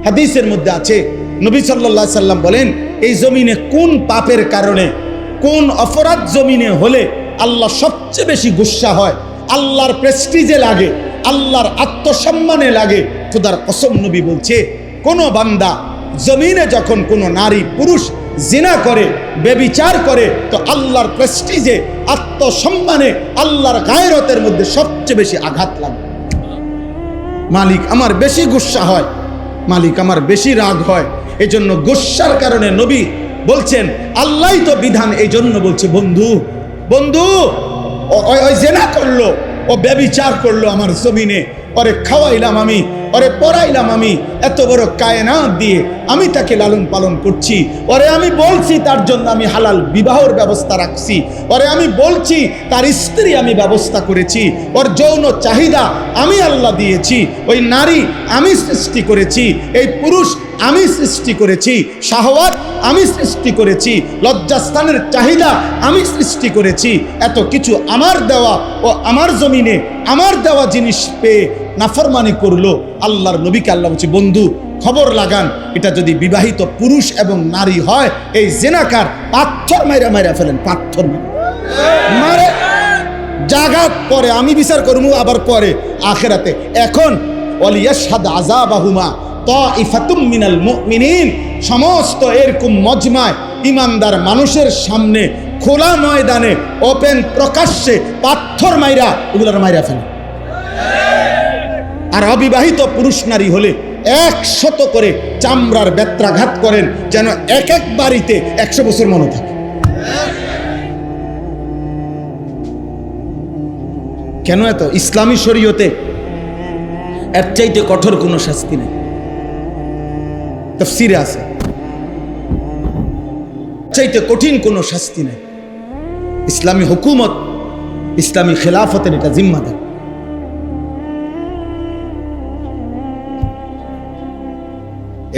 হাদিসের মধ্যে আছে, নবী সাল্লাল্লাহু আলাইহি সাল্লাম বলেন, এই জমিনে কোন পাপের কারণে, কোন অপরাধ জমিনে হলে আল্লাহ সবচেয়ে বেশি গুসা হয়, আল্লাহর প্রেস্টিজে লাগে, আল্লাহর আত্মসম্মানে লাগে। খোদার কসম নবী বলছে, কোন বান্দা জমিনে যখন কোন নারী পুরুষ জিনা করে, বেবিচার করে, তো আল্লাহর প্রেস্টিজে, আত্মসম্মানে, আল্লাহর গায়রতের মধ্যে সবচেয়ে বেশি আঘাত লাগে। মালিক আমার বেশি গুসা হয়, মালিক আমার বেশি রাগ হয়। এই জন্য গুসার কারণে নবী বলছেন, আল্লাহই তো বিধান, এই জন্য বলছে, বন্ধু বন্ধু ওই জিনা করলো, ও বেবিচার করলো আমার জমিনে, ওরে খাওয়াইলাম আমি, ওরে পড়াইলাম আমি, এত বড় কায়নাত দিয়ে আমি তাকে লালন পালন করছি, ওরে আমি বলছি তার জন্য আমি হালাল বিবাহের ব্যবস্থা রাখছি, ওরে আমি বলছি তার স্ত্রী আমি ব্যবস্থা করেছি, ওর যৌন চাহিদা আমি আল্লাহ দিয়েছি, ওই নারী আমি সৃষ্টি করেছি, এই পুরুষ আমি সৃষ্টি করেছি, শাহওয়াত আমি সৃষ্টি করেছি, লজ্জাস্থানের চাহিদা আমি সৃষ্টি করেছি, এত কিছু আমার দেওয়া, ও আমার জমিনে আমার দেওয়া জিনিস পেয়ে নাফরমানি করলো। আল্লাহর নবীকে আল্লাহ বলছে, বন্ধু খবর লাগান, এটা যদি বিবাহিত পুরুষ এবং নারী হয়, এই জিনাকার পাথর মাইরা মাইরা ফেলেন, পাথর মারে জাগাত পরে আমি বিচার করবো, আবার পরে আখিরাতে। এখন ওয়ালিয়াশহাদ আযাবাহুমা তাইফাতুম মিনাল মুমিনিন, সমস্ত এরকম মজমায় ইমানদার মানুষের সামনে খোলা ময়দানে ওপেন প্রকাশ্যে পাথর মাইরা ওগুলার মাইরা ফেলে। আর অবিবাহিত পুরুষ নারী হলে 100 করে চামড়ার বেত্রাঘাত করেন, যেন এক এক বাড়িতে 100 বছর মনে থাকে। কেন এত? ইসলামী শরীয়তে এর চাইতে কঠোর কোনো শাস্তি নেই, তাফসীরে আছে, চাইতে কঠিন কোনো শাস্তি নেই। ইসলামী হুকুমত, ইসলামী খেলাফতের এটা জিম্মাদার।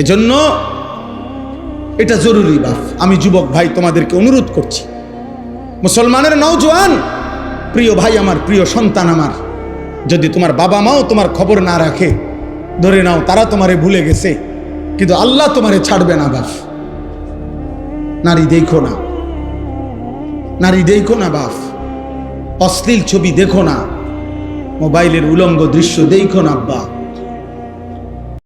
এজন্য এটা জরুরি। বাপ, আমি যুবক ভাই তোমাদেরকে অনুরোধ করছি, মুসলমানের নওজোয়ান প্রিয় ভাই আমার, প্রিয় সন্তান আমার, যদি তোমার বাবা মাও তোমার খবর না রাখে, ধরে নাও তারা তোমারে ভুলে গেছে, কিন্তু আল্লাহ তোমারে ছাড়বে না। বাপ, নারী দেখো না, নারী দেখো না বাপ, অশ্লীল ছবি দেখো না, মোবাইলের উলঙ্গ দৃশ্য দেখো না আব্বা।